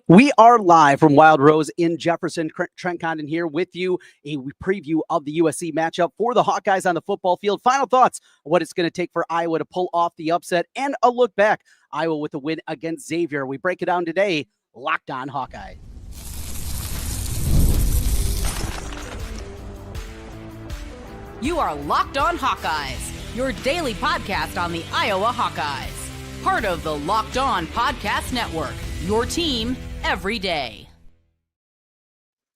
We are live from Wild Rose in Jefferson. Trent Condon here with you. A preview of the USC matchup for the Hawkeyes on the football field. Final thoughts on what it's going to take for Iowa to pull off the upset and a look back. Iowa with a win against Xavier. We break it down today. Locked on Hawkeye. You are Locked on Hawkeyes, your daily podcast on the Iowa Hawkeyes. Part of the Locked On Podcast Network, your team every day.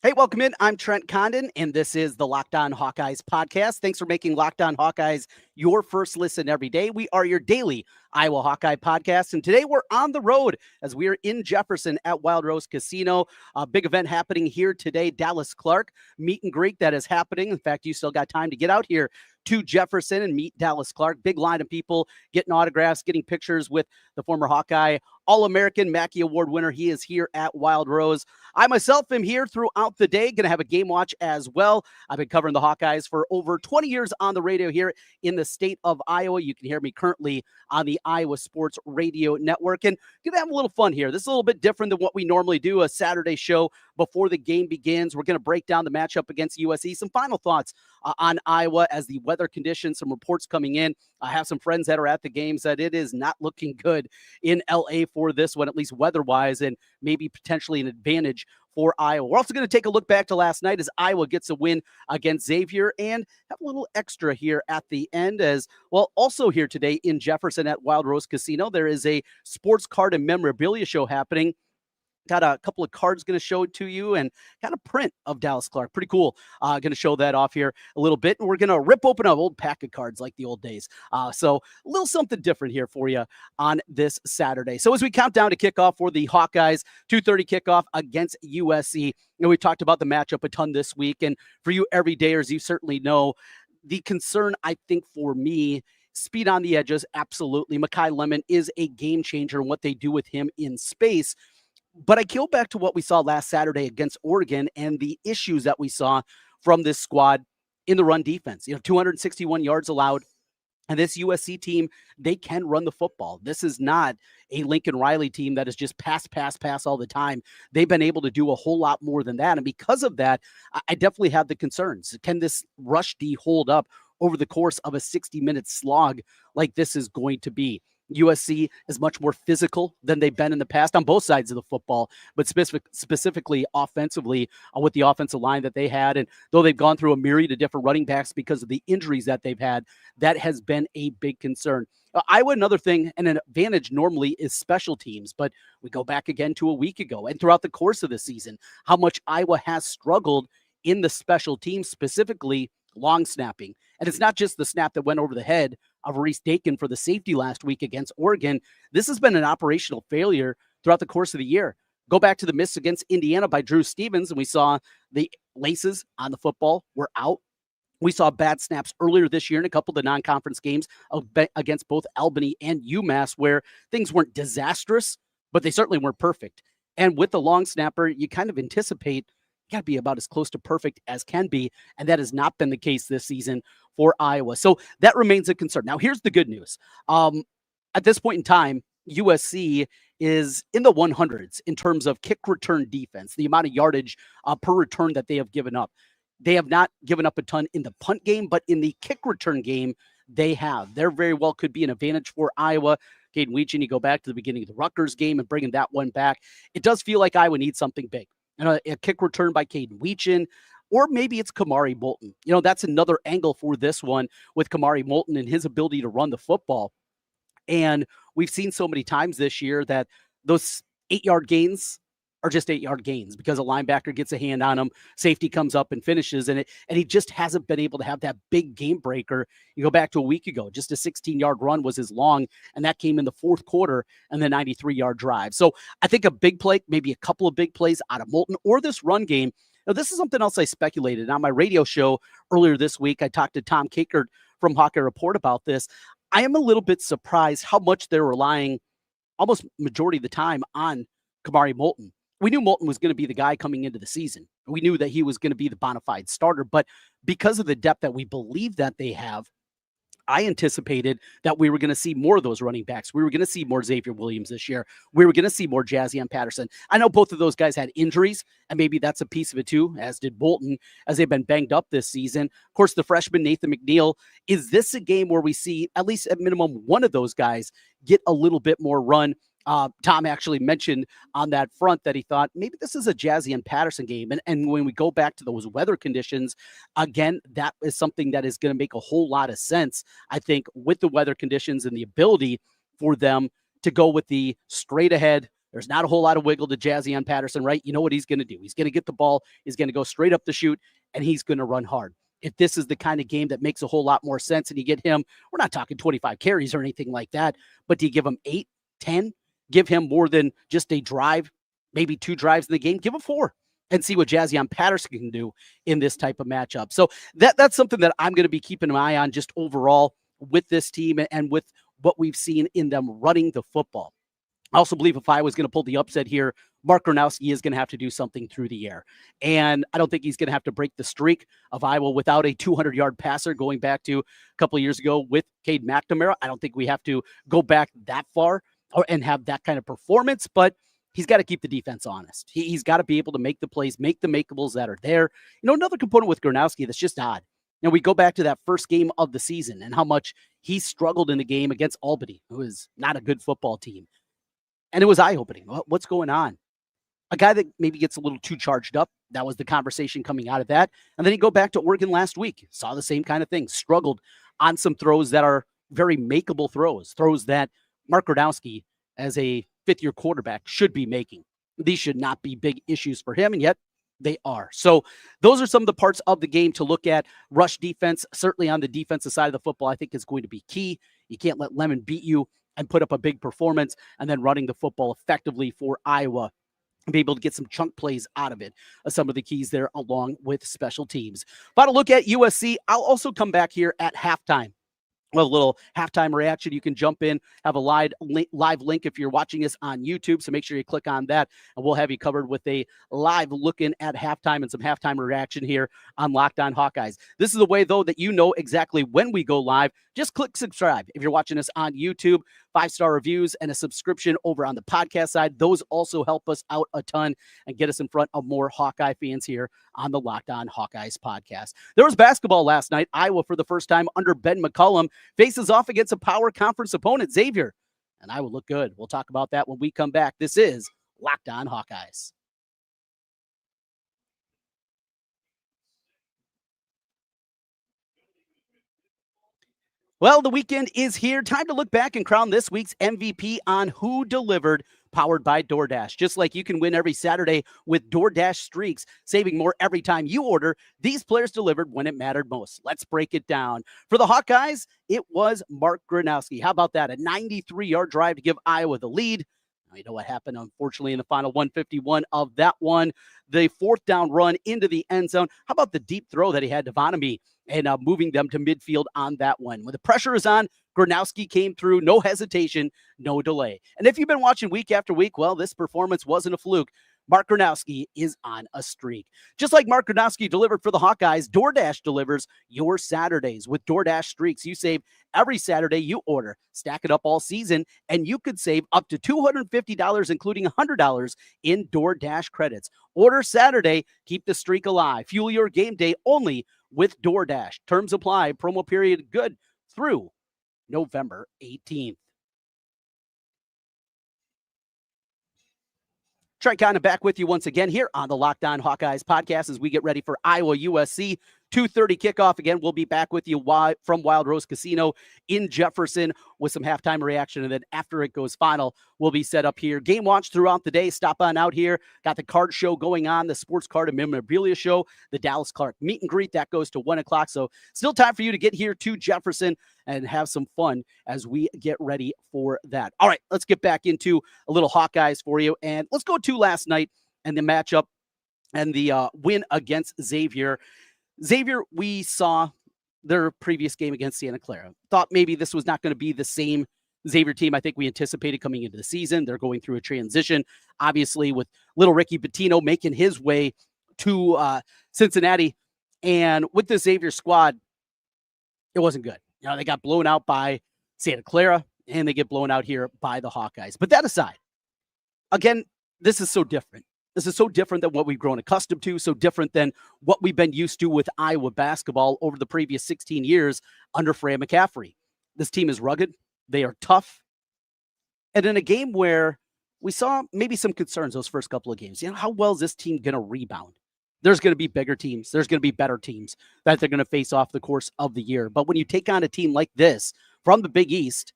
Hey, welcome in. I'm Trent Condon, and this is the Locked On Hawkeyes podcast. Thanks for making Locked On Hawkeyes your first listen every day. We are your daily Iowa Hawkeye podcast, and today we're on the road as we are in Jefferson at Wild Rose Casino. A big event happening here today. Dallas Clark meet and greet that is happening. In fact, you still got time to get out here to Jefferson and meet Dallas Clark. Big line of people getting autographs, getting pictures with the former Hawkeye All-American Mackey Award winner. He is here at Wild Rose. I myself am here throughout the day, going to have a game watch as well. I've been covering the Hawkeyes for over 20 years on the radio here in the state of Iowa. You can hear me currently on the Iowa Sports Radio Network, and going to have a little fun here. This is a little bit different than what we normally do, a Saturday show before the game begins. We're going to break down the matchup against USC. Some final thoughts on Iowa as the weather conditions, some reports coming in. I have some friends that are at the games that it is not looking good in LA for this one, at least weather-wise, and maybe potentially an advantage for Iowa. We're also going to take a look back to last night as Iowa gets a win against Xavier and have a little extra here at the end as well. Also here today in Jefferson at Wild Rose Casino, there is a sports card and memorabilia show happening. Got a couple of cards going to show it to you and got a print of Dallas Clark. Pretty cool. Going to show that off here a little bit. And we're going to rip open an old pack of cards like the old days. So a little something different here for you on this Saturday. So as we count down to kickoff for the Hawkeyes, 2:30 kickoff against USC. We talked about the matchup a ton this week. And for you everydayers, you certainly know the concern, I think, for me, speed on the edges. Absolutely. Makai Lemon is a game changer in what they do with him in space. But I go back to what we saw last Saturday against Oregon and the issues that we saw from this squad in the run defense. 261 yards allowed. And this USC team, they can run the football. This is not a Lincoln Riley team that is just pass all the time. They've been able to do a whole lot more than that. And because of that, I definitely have the concerns. Can this rush D hold up over the course of a 60-minute slog like this is going to be? USC is much more physical than they've been in the past on both sides of the football, but specifically offensively with the offensive line that they had. And though they've gone through a myriad of different running backs because of the injuries that they've had, that has been a big concern. Iowa, another thing, and an advantage normally is special teams, but we go back again to a week ago and throughout the course of the season, how much Iowa has struggled in the special teams, specifically long snapping. And it's not just the snap that went over the head of Reese Dakin for the safety last week against Oregon. This has been an operational failure throughout the course of the year. Go back to the miss against Indiana by Drew Stevens, and we saw the laces on the football were out. We saw bad snaps earlier this year in a couple of the non-conference games against both Albany and UMass where things weren't disastrous, but they certainly weren't perfect. And with the long snapper, you kind of anticipate got to be about as close to perfect as can be, and that has not been the case this season for Iowa. So that remains a concern. Now, here's the good news. At this point in time, USC is in the 100s in terms of kick return defense, the amount of yardage per return that they have given up. They have not given up a ton in the punt game, but in the kick return game, they have. There very well could be an advantage for Iowa. Caden Wheaton, you go back to the beginning of the Rutgers game and bringing that one back. It does feel like Iowa needs something big. And a kick return by Caden Wheaton, or maybe it's Kamari Moulton. That's another angle for this one with Kamari Moulton and his ability to run the football. And we've seen so many times this year that those 8-yard gains are just 8-yard gains because a linebacker gets a hand on him, safety comes up and finishes, and he just hasn't been able to have that big game breaker. You go back to a week ago, just a 16-yard run was his long, and that came in the fourth quarter and the 93-yard drive. So I think a big play, maybe a couple of big plays out of Moulton or this run game. Now, this is something else I speculated on my radio show earlier this week. I talked to Tom Kakert from Hawkeye Report about this. I am a little bit surprised how much they're relying almost majority of the time on Kamari Moulton. We knew Moulton was going to be the guy coming into the season. We knew that he was going to be the bona fide starter, but because of the depth that we believe that they have, I anticipated that we were going to see more of those running backs. We were going to see more Xavier Williams this year. We were going to see more Jazzyon Patterson. I know both of those guys had injuries, and maybe that's a piece of it too, as did Moulton, as they've been banged up this season. Of course, the freshman Nathan McNeil. Is this a game where we see, at least at minimum, one of those guys get a little bit more run? Tom actually mentioned on that front that he thought maybe this is a Jazzyon Patterson game. And when we go back to those weather conditions, again, that is something that is going to make a whole lot of sense, I think, with the weather conditions and the ability for them to go with the straight ahead. There's not a whole lot of wiggle to Jazzyon Patterson, right? You know what he's going to do. He's going to get the ball. He's going to go straight up the chute, and he's going to run hard. If this is the kind of game that makes a whole lot more sense and you get him, we're not talking 25 carries or anything like that, but do you give him 8, 10? Give him more than just a drive, maybe 2 drives in the game. Give him 4 and see what Jazzyon Patterson can do in this type of matchup. So that's something that I'm going to be keeping an eye on just overall with this team and with what we've seen in them running the football. I also believe if I was going to pull the upset here, Mark Gronowski is going to have to do something through the air. And I don't think he's going to have to break the streak of Iowa without a 200-yard passer going back to a couple of years ago with Cade McNamara. I don't think we have to go back that far and have that kind of performance, but he's got to keep the defense honest. He's got to be able to make the plays, make the makeables that are there. Another component with Gronowski that's just odd. We go back to that first game of the season and how much he struggled in the game against Albany, who is not a good football team. And it was eye-opening. What's going on? A guy that maybe gets a little too charged up. That was the conversation coming out of that. And then you go back to Oregon last week. Saw the same kind of thing. Struggled on some throws that are very makeable throws that Mark Gronowski, as a fifth-year quarterback, should be making. These should not be big issues for him, and yet they are. So those are some of the parts of the game to look at. Rush defense, certainly on the defensive side of the football, I think is going to be key. You can't let Lemon beat you and put up a big performance, and then running the football effectively for Iowa and be able to get some chunk plays out of it. Some of the keys there along with special teams. Final look at USC. I'll also come back here at halftime. Well, a little halftime reaction. You can jump in, have a live link if you're watching us on YouTube. So make sure you click on that, and we'll have you covered with a live look-in at halftime and some halftime reaction here on Locked On Hawkeyes. This is the way, though, that you know exactly when we go live. Just click subscribe if you're watching us on YouTube. 5-star reviews and a subscription over on the podcast side. Those also help us out a ton and get us in front of more Hawkeye fans here on the Locked On Hawkeyes podcast. There was basketball last night. Iowa, for the first time under Ben McCollum, faces off against a power conference opponent, Xavier. And Iowa look good. We'll talk about that when we come back. This is Locked On Hawkeyes. Well, the weekend is here. Time to look back and crown this week's MVP on Who Delivered, powered by DoorDash. Just like you can win every Saturday with DoorDash Streaks, saving more every time you order, these players delivered when it mattered most. Let's break it down. For the Hawkeyes, it was Mark Gronowski. How about that? A 93-yard drive to give Iowa the lead. You know what happened, unfortunately, in the final 151 of that one. The 4th down run into the end zone. How about the deep throw that he had to Vonamy and moving them to midfield on that one? When the pressure is on, Gronowski came through, no hesitation, no delay. And if you've been watching week after week, well, this performance wasn't a fluke. Mark Gronowski is on a streak. Just like Mark Gronowski delivered for the Hawkeyes, DoorDash delivers your Saturdays. With DoorDash Streaks, you save every Saturday you order. Stack it up all season, and you could save up to $250, including $100 in DoorDash credits. Order Saturday, keep the streak alive. Fuel your game day only with DoorDash. Terms apply. Promo period good through November 18th. Trent Condon back with you once again here on the Locked On Hawkeyes podcast as we get ready for Iowa USC. 2:30 kickoff. Again, we'll be back with you from Wild Rose Casino in Jefferson with some halftime reaction. And then after it goes final, we'll be set up here. Game watch throughout the day. Stop on out here. Got the card show going on, the sports card and memorabilia show, the Dallas Clark meet and greet. That goes to 1 o'clock. So still time for you to get here to Jefferson and have some fun as we get ready for that. All right, let's get back into a little Hawkeyes for you. And let's go to last night and the matchup and the win against Xavier. Xavier, we saw their previous game against Santa Clara. Thought maybe this was not going to be the same Xavier team I think we anticipated coming into the season. They're going through a transition, obviously, with little Ricky Pitino making his way to Cincinnati. And with the Xavier squad, it wasn't good. They got blown out by Santa Clara, and they get blown out here by the Hawkeyes. But that aside, again, this is so different. This is so different than what we've grown accustomed to, so different than what we've been used to with Iowa basketball over the previous 16 years under Fran McCaffery. This team is rugged. They are tough. And in a game where we saw maybe some concerns those first couple of games, how well is this team going to rebound? There's going to be bigger teams. There's going to be better teams that they're going to face off the course of the year. But when you take on a team like this from the Big East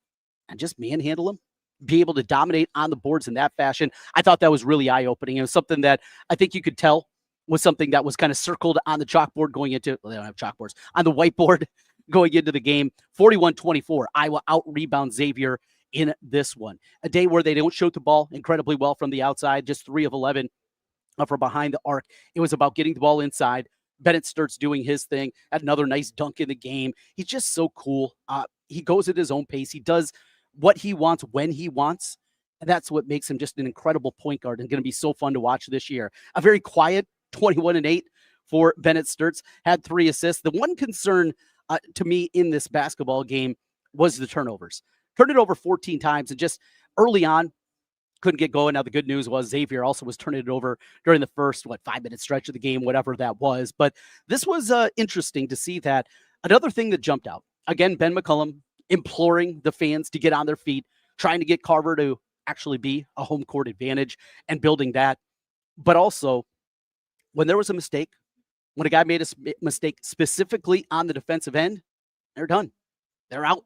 and just manhandle them, be able to dominate on the boards in that fashion, I thought that was really eye-opening. It was something that I think you could tell was something that was kind of circled on the chalkboard going into, well, they don't have chalkboards, on the whiteboard going into the game. 41-24, Iowa out-rebound Xavier in this one. A day where they don't shoot the ball incredibly well from the outside, just 3 of 11 from behind the arc. It was about getting the ball inside. Bennett Stirtz doing his thing, had another nice dunk in the game. He's just so cool. He goes at his own pace. He does what he wants when he wants. And that's what makes him just an incredible point guard and going to be so fun to watch this year. A very quiet 21-8 for Bennett Stirtz, had 3 assists. The one concern to me in this basketball game was the turnovers. Turned it over 14 times and just early on couldn't get going. Now, the good news was Xavier also was turning it over during the first, 5-minute stretch of the game, whatever that was. But this was interesting to see that. Another thing that jumped out, again, Ben McCollum imploring the fans to get on their feet, trying to get Carver to actually be a home court advantage and building that. But also, when there was a mistake, when a guy made a mistake specifically on the defensive end, they're done. They're out.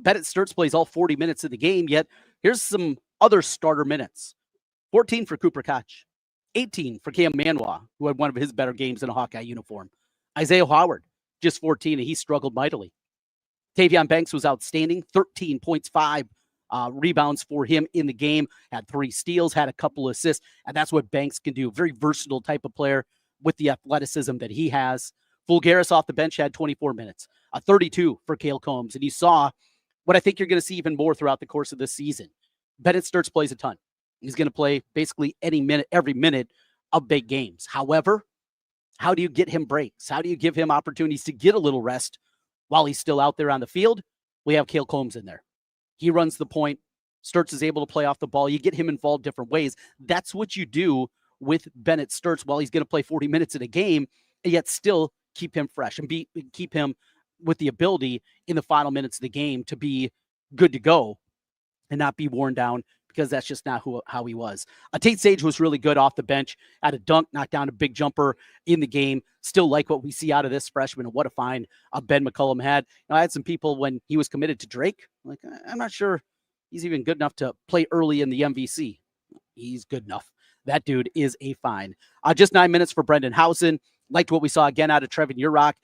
Bennett Stirtz plays all 40 minutes of the game, yet here's some other starter minutes. 14 for Cooper Koch, 18 for Cam Manois, who had one of his better games in a Hawkeye uniform. Isaiah Howard, just 14, and he struggled mightily. Tavion Banks was outstanding, 13 points, 5 rebounds for him in the game, had 3 steals, had a couple assists, and that's what Banks can do. Very versatile type of player with the athleticism that he has. Fulgaris off the bench had 24 minutes, 32 for Cale Combs, and you saw what I think you're going to see even more throughout the course of this season. Bennett Stirtz plays a ton. He's going to play basically every minute of big games. However, how do you get him breaks? How do you give him opportunities to get a little rest while he's still out there on the field? We have Cale Combs in there. He runs the point. Stirtz is able to play off the ball. You get him involved different ways. That's what you do with Bennett Stirtz while he's going to play 40 minutes in a game, and yet still keep him fresh and keep him with the ability in the final minutes of the game to be good to go and not be worn down, because that's just not how he was. Tate Sage was really good off the bench, had a dunk, knocked down a big jumper in the game. Still like what we see out of this freshman, and what a find Ben McCollum had. I had some people when he was committed to Drake, like, I'm not sure he's even good enough to play early in the MVC. He's good enough. That dude is a find. Just 9 minutes for Brendan Housen. Liked what we saw again out of Trevin Urach.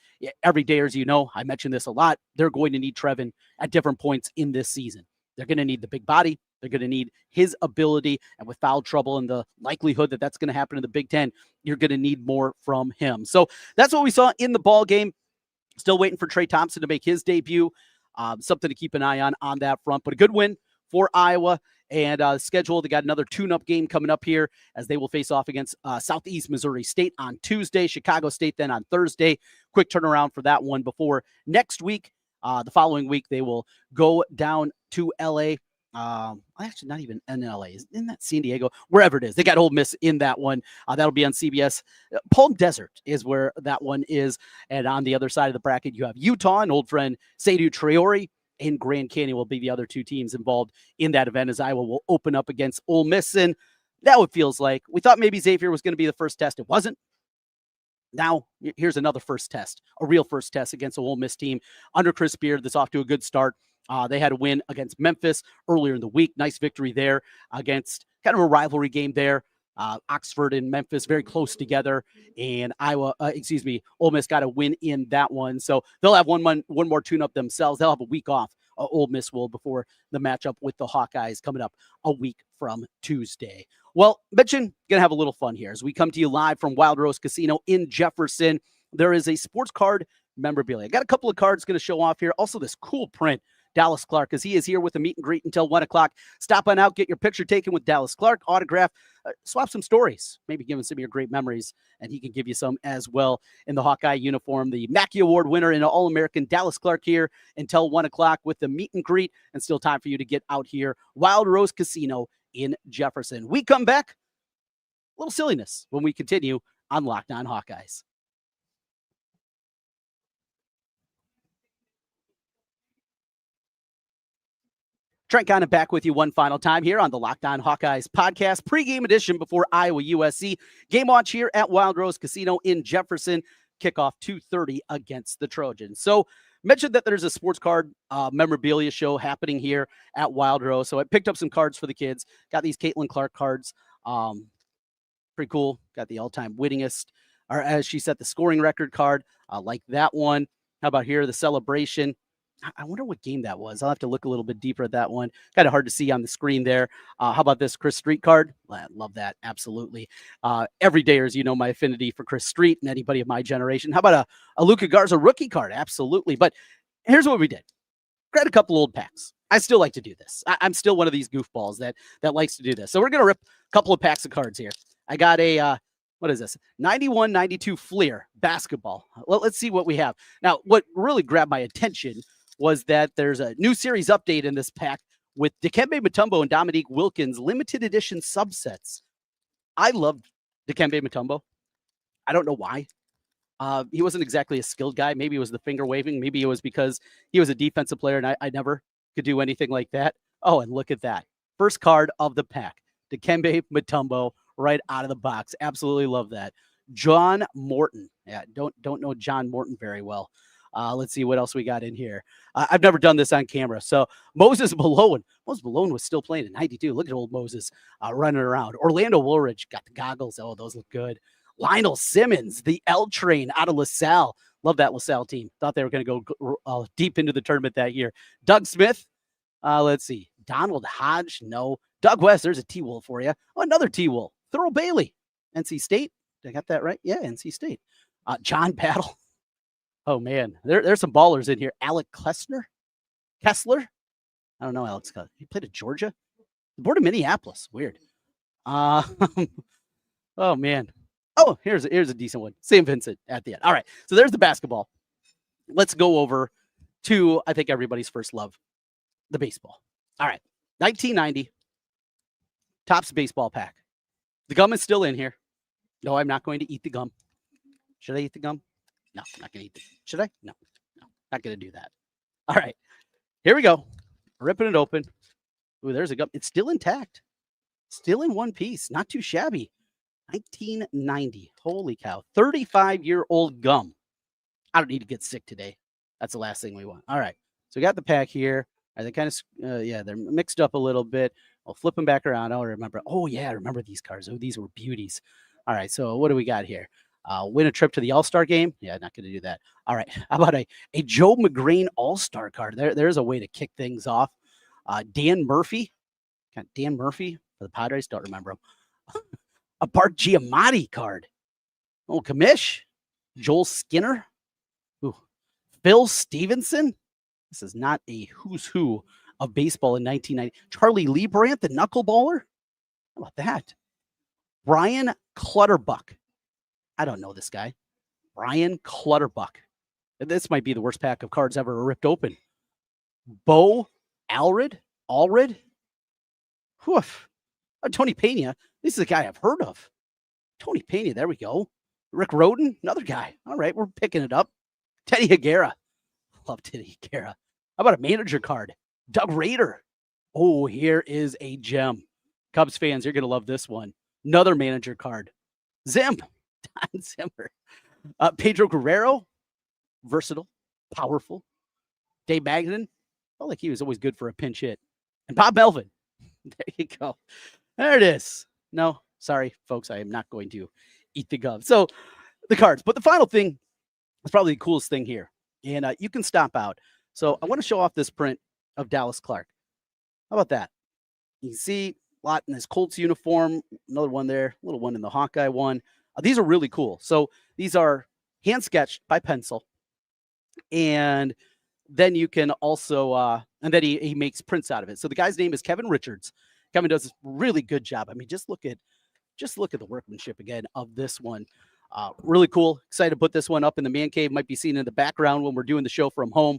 Every day, as you know, I mentioned this a lot, they're going to need Trevin at different points in this season. They're going to need the big body. They're going to need his ability. And with foul trouble and the likelihood that that's going to happen in the Big Ten, you're going to need more from him. So that's what we saw in the ball game. Still waiting for Trey Thompson to make his debut. Something to keep an eye on that front. But a good win for Iowa. And schedule, they got another tune-up game coming up here as they will face off against Southeast Missouri State on Tuesday, Chicago State then on Thursday. Quick turnaround for that one before next week. The following week, they will go down to L.A. Actually, not even in L.A. Isn't that San Diego? Wherever it is. They got Ole Miss in that one. That'll be on CBS. Palm Desert is where that one is. And on the other side of the bracket, you have Utah and old friend Seydou Traore. And Grand Canyon will be the other 2 teams involved in that event, as Iowa will open up against Ole Miss. And that what feels like. We thought maybe Xavier was going to be the first test. It wasn't. Now, here's another first test, a real first test against an Ole Miss team under Chris Beard that's off to a good start. They had a win against Memphis earlier in the week. Nice victory there against kind of a rivalry game there. Oxford and Memphis very close together, and Ole Miss got a win in that one. So they'll have one more tune-up themselves. They'll have a week off, Ole Miss will, before the matchup with the Hawkeyes coming up a week from Tuesday. Well, mention going to have a little fun here as we come to you live from Wild Rose Casino in Jefferson. There is a sports card memorabilia. I got a couple of cards going to show off here. Also, this cool print Dallas Clark, as he is here with a meet and greet until 1 o'clock. Stop on out, get your picture taken with Dallas Clark, autograph, swap some stories, maybe give him some of your great memories, and he can give you some as well in the Hawkeye uniform. The Mackey Award winner and All-American Dallas Clark here until 1 o'clock with the meet and greet, and still time for you to get out here. Wild Rose Casino in Jefferson. We come back, a little silliness when we continue on Locked On Hawkeyes. Trent Condon back with you one final time here on the Locked On Hawkeyes podcast, pregame edition before Iowa USC. Game launch here at Wild Rose Casino in Jefferson. Kickoff 2:30 against the Trojans. So mentioned that there's a sports card memorabilia show happening here at Wild Rose. So I picked up some cards for the kids. Got these Caitlin Clark cards. Pretty cool. Got the all-time winningest, or as she said, the scoring record card. Like that one. How about here, the celebration? I wonder what game that was. I'll have to look a little bit deeper at that one. Kind of hard to see on the screen there. How about this Chris Street card? I love that. Absolutely. Everydayers, you know my affinity for Chris Street and anybody of my generation. How about a Luka Garza rookie card? Absolutely. But here's what we did. Grabbed a couple old packs. I still like to do this. I'm still one of these goofballs that likes to do this. So we're going to rip a couple of packs of cards here. I got a, what is this? 91-92 Fleer basketball. Well, let's see what we have. Now, what really grabbed my attention was that there's a new series update in this pack with Dikembe Mutombo and Dominique Wilkins limited edition subsets. I loved Dikembe Mutombo. I don't know why. He wasn't exactly a skilled guy. Maybe it was the finger waving. Maybe it was because he was a defensive player and I never could do anything like that. Oh, and look at that. First card of the pack. Dikembe Mutombo right out of the box. Absolutely love that. John Morton. Yeah, don't know John Morton very well. Let's see what else we got in here. I've never done this on camera. So Moses Malone. Moses Malone was still playing in 92. Look at old Moses running around. Orlando Woolridge got the goggles. Oh, those look good. Lionel Simmons, the L Train out of LaSalle. Love that LaSalle team. Thought they were going to go deep into the tournament that year. Doug Smith. Let's see. Donald Hodge. No. Doug West. There's a T-Wolf for you. Oh, another T-Wolf. Thurl Bailey. NC State. Did I got that right? Yeah, NC State. John Battle. Oh, man. There's some ballers in here. Alec Kessler? I don't know, Alex. He played at Georgia? The board of Minneapolis. Weird. Oh, man. Oh, here's a decent one. St. Vincent at the end. All right. So there's the basketball. Let's go over to, I think, everybody's first love, the baseball. All right. 1990. Topps baseball pack. The gum is still in here. No, I'm not going to eat the gum. Should I eat the gum? No, I'm not going to eat it. Should I? No, not going to do that. All right, here we go. Ripping it open. Ooh, there's a gum. It's still intact. Still in one piece. Not too shabby. 1990. Holy cow. 35-year-old gum. I don't need to get sick today. That's the last thing we want. All right, so we got the pack here. Are they kind of, yeah, they're mixed up a little bit. I'll flip them back around. I'll remember. Oh, yeah, I remember these cards. Oh, these were beauties. All right, so what do we got here? Win a trip to the All-Star game? Yeah, not going to do that. All right. How about a Joe McGrain All-Star card? There's a way to kick things off. Dan Murphy. Got Dan Murphy for the Padres. Don't remember him. A Bart Giamatti card. Oh, Kamish. Joel Skinner. Ooh. Phil Stevenson. This is not a who's who of baseball in 1990. Charlie Liebrandt, the knuckleballer. How about that? Brian Clutterbuck. I don't know this guy. Brian Clutterbuck. This might be the worst pack of cards ever ripped open. Bo Allred. Whew. Tony Pena. This is a guy I've heard of. Tony Pena. There we go. Rick Roden. Another guy. All right. We're picking it up. Teddy Higuera. Love Teddy Higuera. How about a manager card? Doug Rader. Oh, here is a gem. Cubs fans, you're going to love this one. Another manager card. Zim. Don Zimmer. Pedro Guerrero. Versatile. Powerful. Dave Magnan. Felt like he was always good for a pinch hit. And Bob Melvin. There you go. There it is. No, sorry, folks. I am not going to eat the gum. So the cards. But the final thing is probably the coolest thing here. And you can stop out. So I want to show off this print of Dallas Clark. How about that? You can see a lot in his Colts uniform. Another one there. A little one in the Hawkeye one. These are really cool. So these are hand sketched by pencil. And then you can also, and then he makes prints out of it. So the guy's name is Kevin Richards. Kevin does a really good job. I mean, just look at the workmanship again of this one. Really cool. Excited to put this one up in the man cave. Might be seen in the background when we're doing the show from home.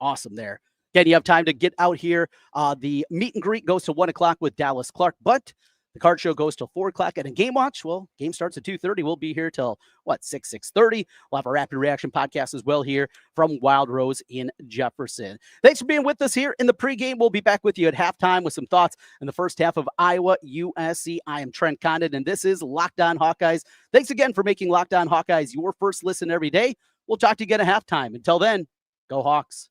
Awesome there. Again, you have time to get out here. The meet and greet goes to 1 o'clock with Dallas Clark, but the card show goes till 4 o'clock. And a game watch, well, game starts at 2:30. We'll be here till, 6:30. We'll have a rapid reaction podcast as well here from Wild Rose in Jefferson. Thanks for being with us here in the pregame. We'll be back with you at halftime with some thoughts in the first half of Iowa USC. I am Trent Condon, and this is Locked On Hawkeyes. Thanks again for making Locked On Hawkeyes your first listen every day. We'll talk to you again at halftime. Until then, go Hawks.